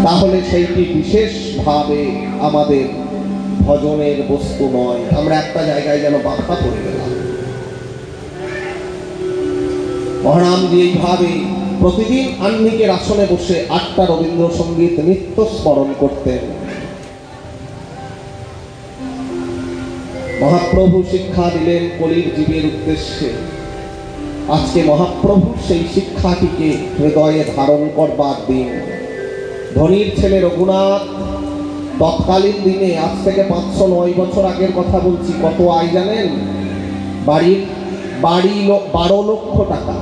তাহলে সেইটি বিশেষভাবে আমাদের ভজনের বস্তু নয়। আমরা একটা জায়গায় যেন বাধা পড়ে গেলাম। মহারামজি এইভাবে প্রতিদিন আহ্নিকের আসনে বসে 8টা রবীন্দ্রসঙ্গীত নিত্য স্মরণ করতেন। মহাপ্রভু শিক্ষা দিলেন কলির জীবের উদ্দেশ্যে। আজকে মহাপ্রভু সেই শিক্ষাটিকে হৃদয়ে ধারণ করবার দিন। ধনির ছেলে রঘুনাথ তৎকালীন দিনে, আজ থেকে 509 বছর আগের কথা বলছি, কত আয় জানেন? বাড়ি 12 লক্ষ টাকা।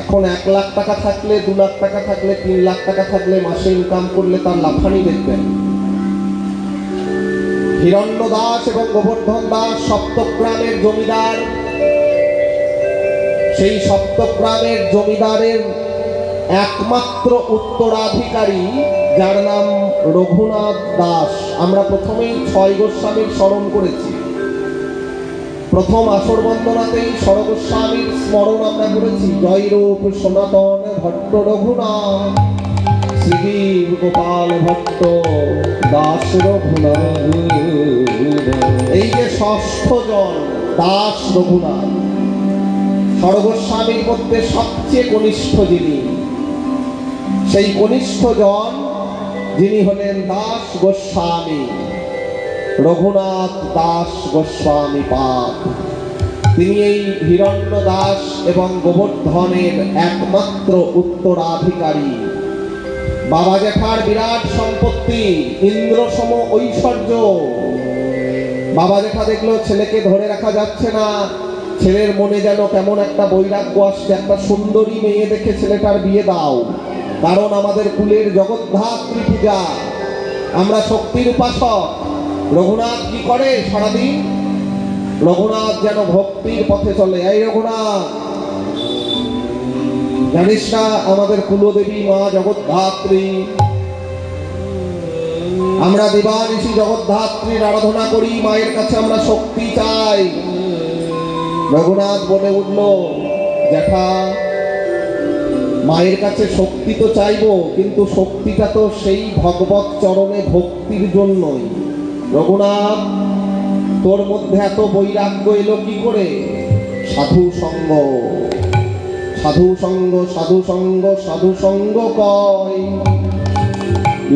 এখন 1 লাখ টাকা থাকলে, 2 লাখ টাকা থাকলে, 3 লাখ টাকা থাকলে, মাসে ইনকাম করলে তার লাফানি দেখবেন। হিরণ্য দাস এবং গোবর্ধন দাস সপ্তগ্রামের জমিদার। সেই সপ্তগ্রামের জমিদারের একমাত্র উত্তরাধিকারী, যার নাম রঘুনাথ দাস। আমরা প্রথমেই 6 গোস্বামীর স্মরণ করেছি। প্রথম আসর বন্দনাতেই সরগোস্বামীর স্মরণ আমরা করেছি। জয়রূপ সনাতন ভট্ট রঘুনাথ, শ্রী গোপাল ভট্ট দাস রঘুনাথ। এই যে 6ষ্ঠ জন দাস রঘুনাথ, সরগোস্বামীর মধ্যে সবচেয়ে কনিষ্ঠ যিনি, সেই কনিষ্ঠ জন যিনি হলেন দাস গোস্বামী, রঘুনাথ দাস গোস্বামী পাদ। তিনি এই হিরণ্য দাস এবং গোবর্ধনের একমাত্র উত্তরাধিকারী। বাবা জ্যাঠার বিরাট সম্পত্তি, ইন্দ্রসম ঐশ্বর্য। বাবা জ্যাঠা দেখলো ছেলেকে ধরে রাখা যাচ্ছে না, ছেলের মনে যেন কেমন একটা বৈরাগ্য আসছে। একটা সুন্দরী মেয়ে দেখে ছেলেটার বিয়ে দাও, কারণ আমাদের কুলের জগদ্ধাত্রী পূজা, আমরা শক্তির উপাসক। রঘুনাথ কি করে সারাদিন? রঘুনাথ যেন ভক্তির পথে চলে। এই রঘুনাথ, জানিস না আমাদের কুলদেবী মা জগদ্ধাত্রী, আমরা দিবানিশি জগদ্ধাত্রীর আরাধনা করি, মায়ের কাছে আমরা শক্তি চাই। রঘুনাথ বলে উঠল, জ্যাঠা, মায়ের কাছে শক্তি তো চাইবো, কিন্তু শক্তিটা তো সেই ভগবত চরণে ভক্তির জন্যই। রঘুনাথ, তোর মধ্যে এত বৈরাগ্য এলো কি করে? সাধু সঙ্গ, সাধু সঙ্গ, সাধু সঙ্গ, সাধু সঙ্গ কয়,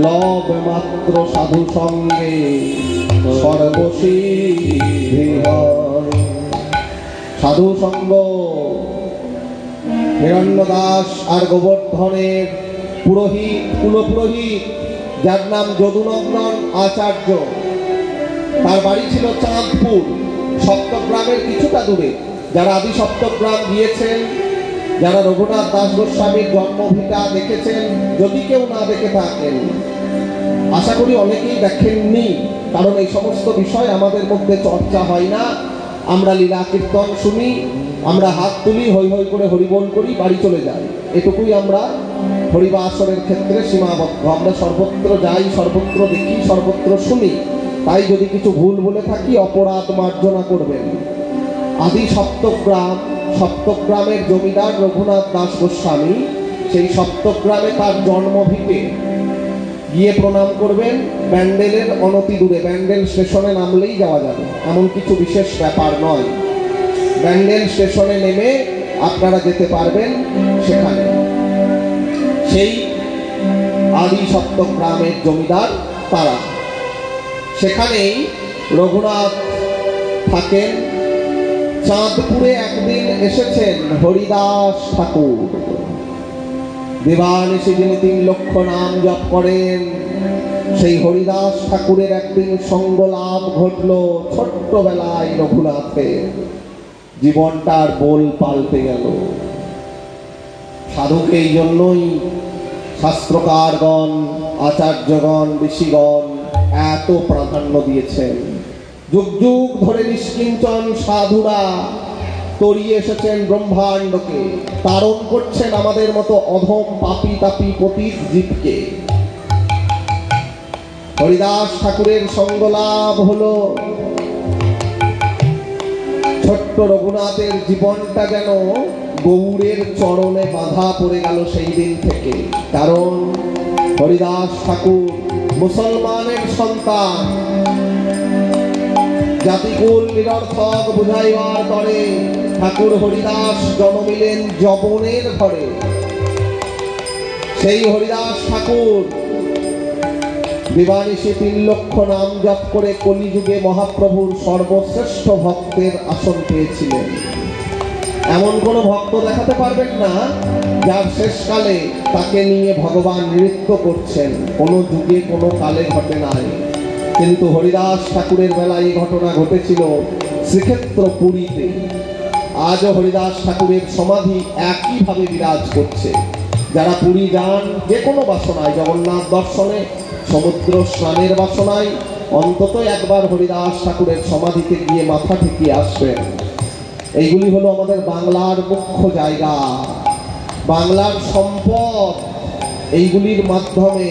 লব মাত্র সাধু সঙ্গে সর্বসিদ্ধি হয়। সাধু সঙ্গ। হিরণ্য দাস আর গোবর্ধনের পুরোহিত, কুলপুরোহিত, যার নাম যদুনন্দন আচার্য, তার বাড়ি ছিল চাঁদপুর, সপ্তগ্রামের কিছুটা দূরে। যারা আদি সপ্তগ্রাম গিয়েছেন, যারা রঘুনাথ দাস গোস্বামীর জন্মভিটা দেখেছেন, যদি কেউ না দেখে থাকেন, আশা করি অনেকেই দেখেননি, কারণ এই সমস্ত বিষয় আমাদের মধ্যে চর্চা হয় না। আমরা লীলা কীর্তন শুনি, আমরা হাত তুলি, হৈ হৈ করে হরিবোল করি, বাড়ি চলে যাই। এটুকুই আমরা হরিবাসরের ক্ষেত্রে সীমাবদ্ধ। আমরা সর্বত্র যাই, সর্বত্র দেখি, সর্বত্র শুনি। তাই যদি কিছু ভুল বলে থাকি, অপরাধ মার্জনা করবেন। আদি সপ্তগ্রাম, সপ্তগ্রামের জমিদার রঘুনাথ দাস গোস্বামী, সেই সপ্তগ্রামে তার জন্মভিটে গিয়ে প্রণাম করবেন। ব্যান্ডেলের অনতি দূরে, ব্যান্ডেল স্টেশনে নামলেই যাওয়া যাবে, এমন কিছু বিশেষ ব্যাপার নয়। ব্যান্ডেল স্টেশনে নেমে আপনারা যেতে পারবেন সেখানে। সেই আদি সপ্তগ্রামের জমিদার তারা, সেখানেই রঘুনাথ থাকেন। চাঁদপুরে একদিন এসেছেন হরিদাস ঠাকুর, দেবানিশি যিনি 3 লক্ষ নাম জপ করেন, সেই হরিদাস ঠাকুরের একদিন সঙ্গ লাভ ঘটল। ছোট্টবেলায় রঘুনাথের জীবনটার বোল পাল্টে গেল। সাধুকে এই জন্যই শাস্ত্রকারগণ, আচার্যগণ, ঋষিগণ এত প্রাধান্য দিয়েছেন। যুগ যুগ ধরে নিষ্কিঞ্চন সাধুরা তরিয়ে এসেছেন ব্রহ্মাণ্ডকে, তারণ করছেন আমাদের মতো অধম পাপী তাপী পতিত জীবকে। হরিদাস ঠাকুরের সঙ্গ লাভ হলো। ছোট্ট রঘুনাথের জীবনটা যেন গৌরের চরণে বাঁধা পড়ে গেল সেই দিন থেকে। কারণ হরিদাস ঠাকুর মুসলমানের সন্তান, জাতিকুল নিরর্থক বুঝাইবার তরে ঠাকুর হরিদাস জন্মিলেন যবনের ঘরে। সেই হরিদাস ঠাকুর দিবানিশি 3 লক্ষ নাম জপ করে কলিযুগে মহাপ্রভুর সর্বশ্রেষ্ঠ ভক্তের আসন পেয়েছিলেন। এমন কোন ভক্ত দেখাতে পারবেন না যার শেষকালে তাকে নিয়ে ভগবান নৃত্য করছেন, কোনো যুগে কোনো কালে ঘটে নাই। কিন্তু হরিদাস ঠাকুরের বেলায় এই ঘটনা ঘটেছিল শ্রীক্ষেত্র পুরীতে। আজও হরিদাস ঠাকুরের সমাধি একইভাবে বিরাজ করছে। যারা পুরী যান যে কোনো বাসনায়, জগন্নাথ দর্শনে, সমুদ্র স্নানের বাসনায়, অন্তত একবার হরিদাস ঠাকুরের সমাধিতে গিয়ে মাথা ঠেকিয়ে আসবেন। এইগুলি হলো আমাদের বাংলার মুখ্য জায়গা, বাংলার সম্পদ। এইগুলির মাধ্যমে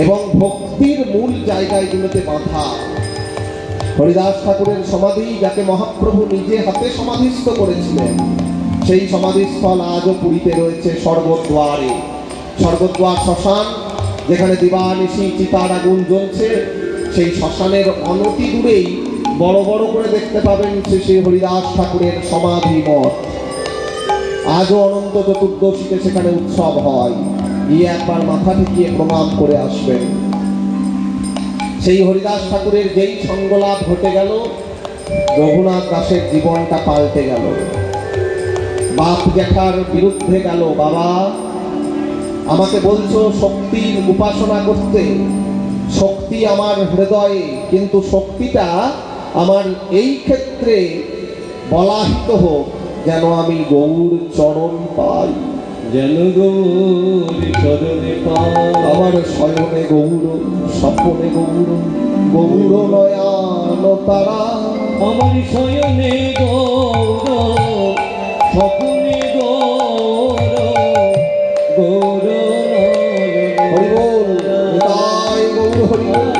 এবং ভক্তির মূল জায়গাগুলোতে বাঁধা হরিদাস ঠাকুরের সমাধি, যাকে মহাপ্রভু নিজে হাতে সমাধিস্থ করেছিলেন, সেই সমাধিস্থল আজও পুরীতে রয়েছে স্বর্গদ্বারে। স্বর্গদ্বার শ্মশান, যেখানে দিবানিশি চিতার আগুন জ্বলছে, সেই শ্মশানের অনতি দূরেই বড় বড় করে দেখতে পাবেন শ্রী হরিদাস ঠাকুরের সমাধি মঠ। আজও অনন্ত চতুর্দশীতে সেখানে উৎসব হয়, গিয়ে একবার মাথা ঠেকিয়ে প্রণাম করে আসবেন। সেই হরিদাস ঠাকুরের যেই সঙ্গলাভ ঘটে গেল, রঘুনাথ দাসের জীবনটা পাল্টে গেল। বাপ জ্যাঠার বিরুদ্ধে গেল, বাবা আমাকে বলছো শক্তির উপাসনা করতে, শক্তি আমার হৃদয়ে, কিন্তু শক্তিটা আমার এই ক্ষেত্রে বলাহিত হোক যেন আমি গৌর চরণ পাই, যেন গৌর চরণে পাই। আমার শয়নে গৌর, স্বপ্নে গৌর, গৌর নয়ন তারা। আমার শয়নে গৌর, স্বপ্নে গৌর, গৌর হরি বল, নিতাই গৌর হরি বল।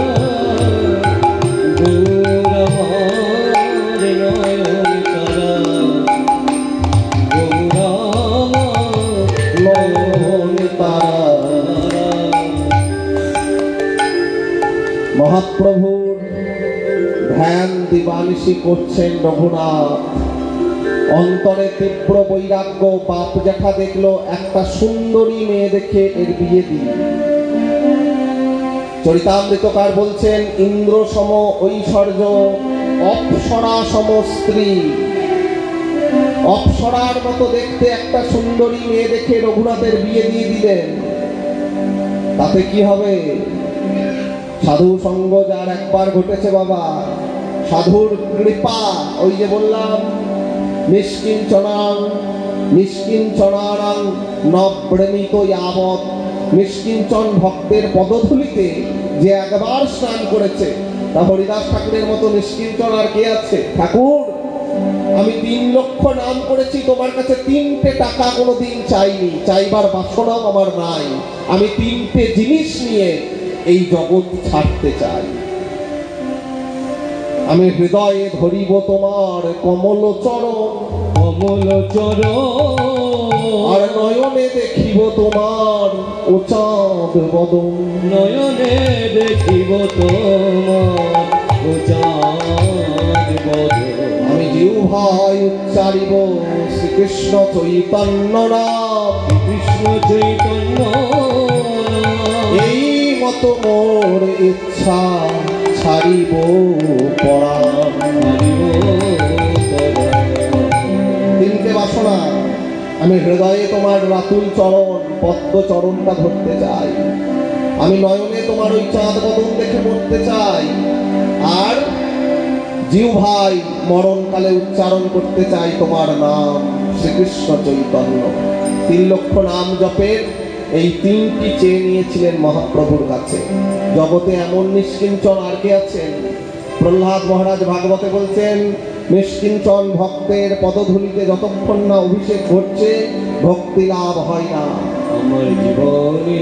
মহাপ্রভুর ধ্যান দিবানিশি করছেন রঘুনাথ। অন্তরে তীব্র বৈরাগ্য। বাপ জ্যাঠা দেখলো একটা সুন্দরী মেয়ে দেখে এর বিয়ে দিই। চরিতামৃতকার বলছেন ইন্দ্র সম ঐশ্বর্য, অপ্সরা সম স্ত্রী। অপ্সরার মতো দেখতে একটা সুন্দরী মেয়ে দেখে রঘুনাথের বিয়ে দিয়ে দিলেন। তাতে কি হবে? সাধু সঙ্গ যার একবার ঘটেছে বাবা, সাধুর কৃপা, ওই যে বললাম নিষ্কিঞ্চনাং নিষ্কিঞ্চনানাং নব্রমিত যাবৎ। নিষ্কিঞ্চন ভক্তের পদধূলিতে যে একবার স্নান করেছে, তা হরিদাস ঠাকুরের মতো নিষ্কিঞ্চন আর কে আছে? ঠাকুর আমি 3 লক্ষ নাম করেছি, তোমার কাছে 3টে টাকা কোনোদিন চাইনি, চাইবার বাসনাও আমার নাই। আমি 3টে জিনিস নিয়ে এই জগৎ ছাড়তে চাই। আমি হৃদয়ে ধরিব তোমার কমল চরণ, কমল চরণ, আর নয়নে দেখিব তোমার উচাঁদ বদন। নয়নে দেখিব তোমার উচাঁদ বদন। আমি জিহ্বায় উচ্চারিব শ্রীকৃষ্ণ চৈতন্য নাম, কৃষ্ণ চৈতন্য। এই মতো মোর ইচ্ছা ছাড়িব পরাণ। 3টে বাসনা। আমি হৃদয়ে তোমার রাতুল চরণ, পদ্ম চরণটা ধরতে চাই। আমি নয়নে তোমার ওই চাঁদ বদন দেখে মরতে চাই। আর জিহ্বায় মরণকালে উচ্চারণ করতে চাই তোমার নাম শ্রীকৃষ্ণ চৈতন্য। 3 লক্ষ নাম জপের এই 3টি চেয়ে নিয়েছিলেন মহাপ্রভুর কাছে। জগতে এমন নিষ্কিঞ্চন আর কে আছেন? প্রহ্লাদ মহারাজ ভাগবতে বলছেন নিষ্কিঞ্চন ভক্তের পদধূলিতে যতক্ষণ না অভিষেক ঘটছে ভক্তি লাভ হয় না। আমার জীবনে